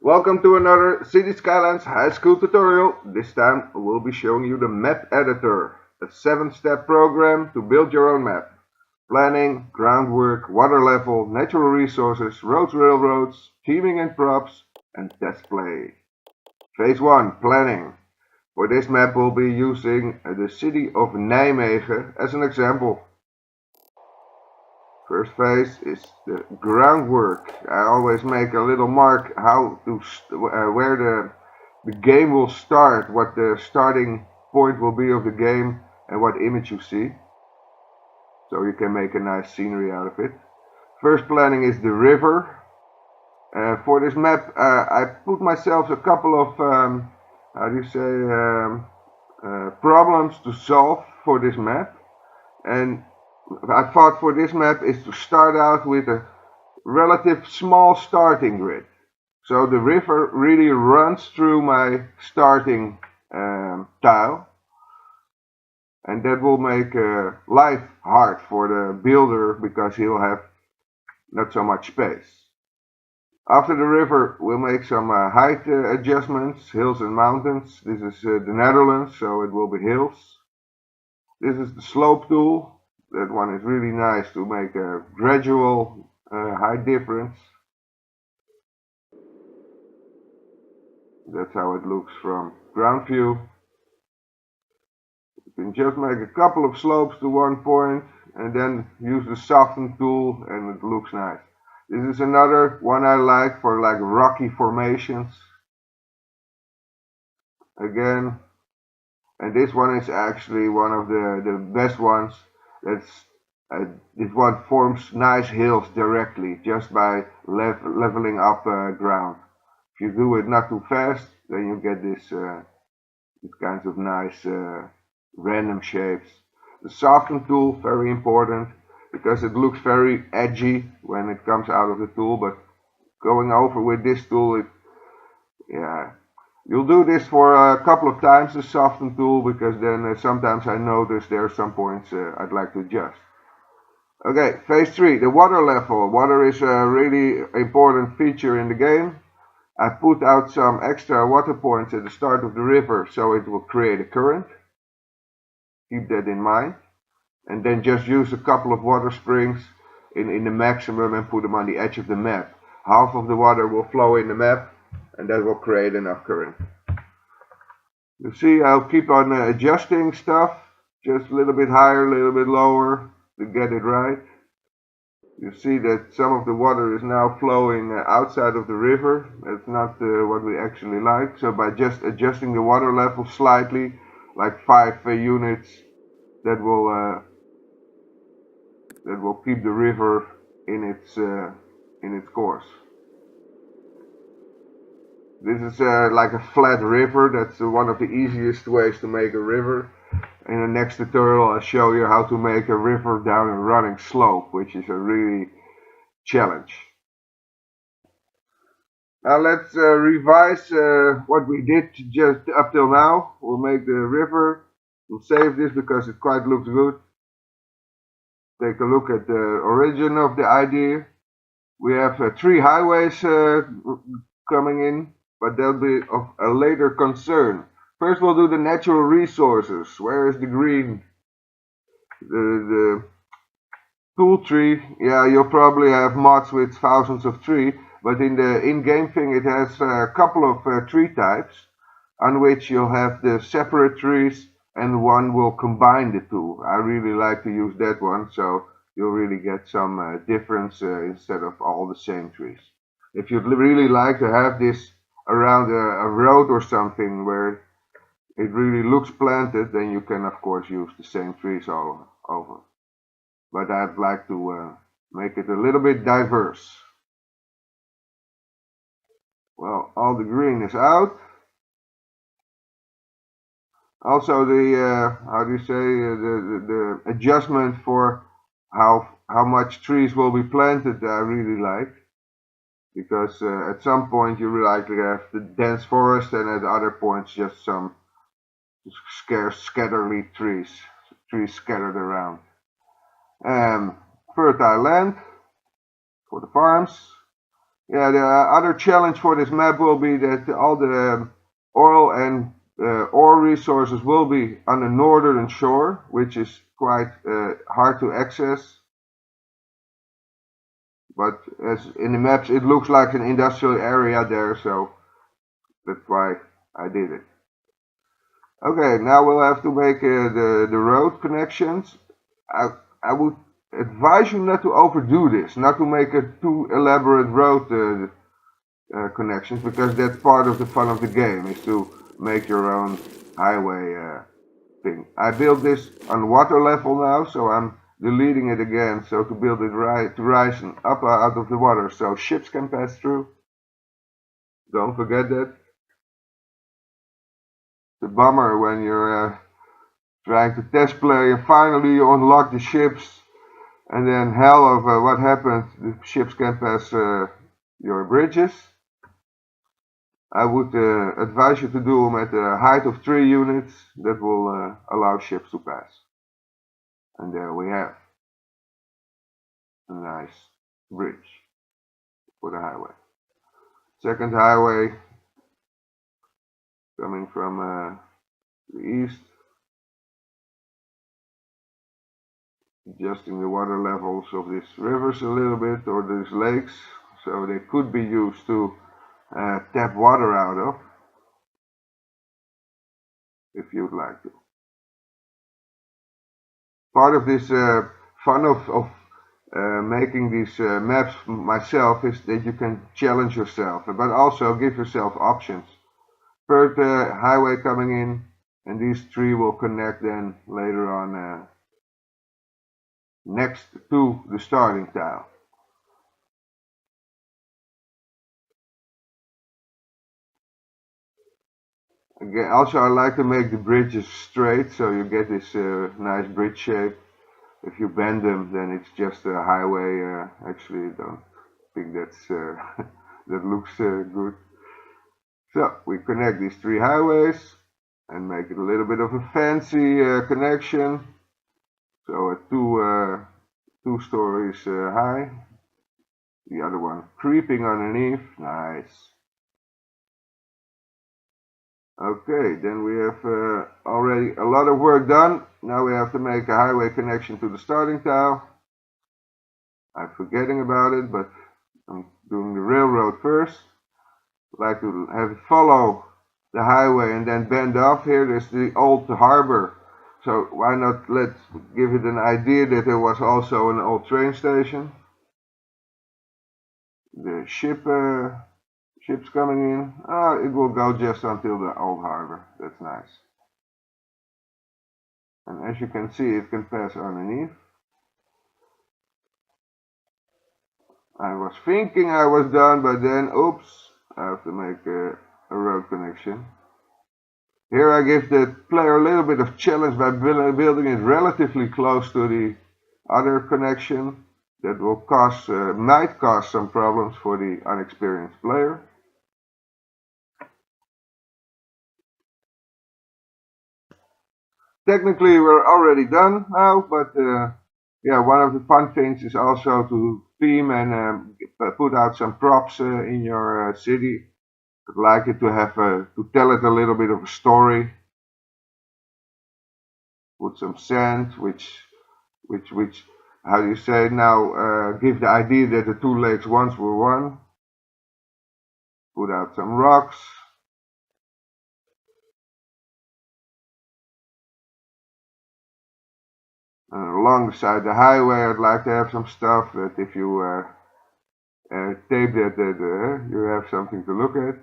Welcome to another City Skylines high school tutorial. This time we'll be showing you the map editor, a 7-step program to build your own map. Planning, groundwork, water level, natural resources, roads, railroads, teaming and props, and test play. Phase 1, planning. For this map we'll be using the city of Nijmegen as an example. First phase is the groundwork. I always make a little mark where the game will start, what the starting point will be of the game, and what image you see. So you can make a nice scenery out of it. First planning is the river. For this map, I put myself a couple of problems to solve for this map, and I thought for this map is to start out with a relative small starting grid. So the river really runs through my starting tile, and that will make life hard for the builder because he'll have not so much space. After the river, we'll make some height adjustments, hills and mountains. This is the Netherlands, so it will be hills. This is the slope tool. That one is really nice to make a gradual height difference. That's how it looks from ground view. You can just make a couple of slopes to one point and then use the soften tool and it looks nice. This is another one I like for like rocky formations. Again, and this one is actually one of the best ones. This one forms nice hills directly just by leveling up ground. If you do it not too fast, then you get these kinds of nice random shapes. The soften tool, very important, because it looks very edgy when it comes out of the tool, but going over with this tool, you'll do this for a couple of times, the soften tool, because then sometimes I notice there are some points I'd like to adjust. Okay, phase 3, the water level. Water is a really important feature in the game. I put out some extra water points at the start of the river so it will create a current. Keep that in mind. And then just use a couple of water springs in the maximum and put them on the edge of the map. Half of the water will flow in the map and that will create enough current. You see, I'll keep on adjusting stuff, just a little bit higher, a little bit lower to get it right. You see that some of the water is now flowing outside of the river. That's not what we actually like. So by just adjusting the water level slightly, like 5 units, that will keep the river in its course. This is like a flat river. That's one of the easiest ways to make a river. In the next tutorial I'll show you how to make a river down a running slope, which is a really challenge. Now let's revise what we did just up till now. We'll make the river. We'll save this because it quite looks good. Take a look at the origin of the idea. We have 3 highways coming in, but they'll be of a later concern. First we'll do the natural resources. Where is the green? The tool tree. Yeah, you'll probably have mods with thousands of trees, but in the in-game thing it has a couple of tree types on which you'll have the separate trees and one will combine the two. I really like to use that one, so you'll really get some difference instead of all the same trees. If you'd really like to have this around a road or something where it really looks planted, then you can of course use the same trees all over. But I'd like to make it a little bit diverse. Well, all the green is out. Also the the adjustment for how much trees will be planted I really like, because at some point you really like to have the dense forest and at other points just some scatterly trees scattered around. Fertile land for the farms. Yeah, the other challenge for this map will be that all the oil and ore resources will be on the northern shore, which is quite hard to access. But as in the maps, it looks like an industrial area there, so that's why I did it. Okay, now we'll have to make the road connections. I, I would advise you not to overdo this, not to make a too elaborate road connections, because that's part of the fun of the game, is to make your own highway thing. I built this on water level now, so I'm deleting it again, so to build it right to rise and up out of the water, so ships can pass through. Don't forget that. The bummer when you're trying to test play and finally you unlock the ships, and then hell of what happened, the ships can pass your bridges. I would advise you to do them at a height of 3 units. That will allow ships to pass. And there we have a nice bridge for the highway. Second highway coming from the east, adjusting the water levels of these rivers a little bit, or these lakes, so they could be used to tap water out of, if you'd like to. Part of this fun of making these maps myself is that you can challenge yourself, but also give yourself options. Third highway coming in, and these three will connect then later on next to the starting tile. Again, also I like to make the bridges straight, so you get this nice bridge shape. If you bend them, then it's just a highway. Actually, I don't think that's that looks good. So we connect these three highways and make it a little bit of a fancy connection. So two stories high. The other one creeping underneath. Nice. Okay, then we have already a lot of work done. Now we have to make a highway connection to the starting tile. I'm forgetting about it, but I'm doing the railroad first. I'd like to have it follow the highway and then bend off. Here there's the old harbor, so why not let's give it an idea that there was also an old train station. The ships coming in. It will go just until the old harbor. That's nice. And as you can see, it can pass underneath. I was thinking I was done, but then oops, I have to make a road connection. Here I give the player a little bit of challenge by building it relatively close to the other connection. That will might cause some problems for the unexperienced player. Technically we're already done now, but yeah, one of the fun things is also to theme and put out some props in your city. I'd like it to have to tell it a little bit of a story. Put some sand, which, how do you say it now, give the idea that the two lakes once were one. Put out some rocks. Alongside the highway, I'd like to have some stuff that if you tape that you have something to look at.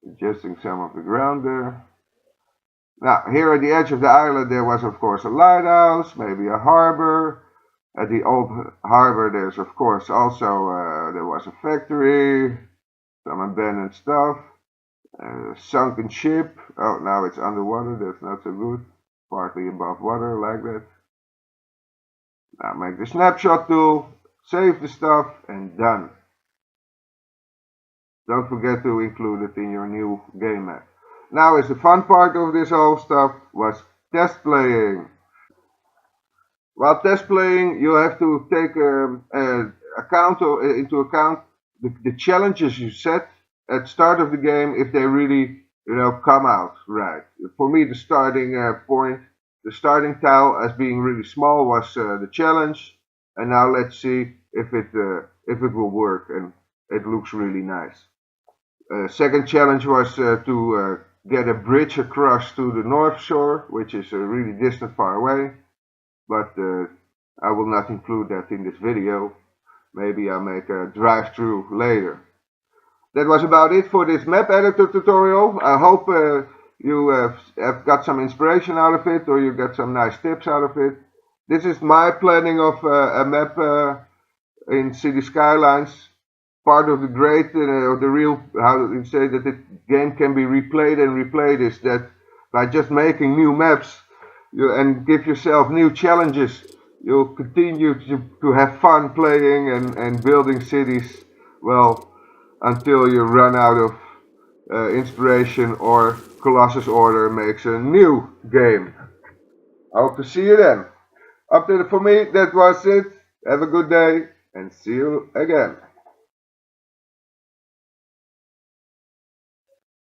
Adjusting some of the ground there. Now, here at the edge of the island, there was, of course, a lighthouse, maybe a harbor. At the old harbor, there's, of course, also there was a factory, some abandoned stuff, sunken ship. Oh, now it's underwater. That's not so good. Partly above water, like that. Now make the snapshot tool, save the stuff, and done. Don't forget to include it in your new game map. Now is the fun part of this whole stuff was test playing. While test playing, you have to take into account the challenges you set at start of the game if they really come out right. For me, the starting point, the starting tile as being really small was the challenge, and now let's see if it will work, and it looks really nice. Second challenge was to get a bridge across to the North Shore, which is really distant far away, but I will not include that in this video. Maybe I'll make a drive-through later. That was about it for this map editor tutorial. I hope you have got some inspiration out of it, or you got some nice tips out of it. This is my planning of a map in City Skylines. Part of the great, or the real, how you say that the game can be replayed and replayed, is that by just making new maps and give yourself new challenges, you'll continue to have fun playing and building cities, well, until you run out of inspiration or Colossus Order makes a new game. I hope to see you then. For me, that was it. Have a good day and see you again.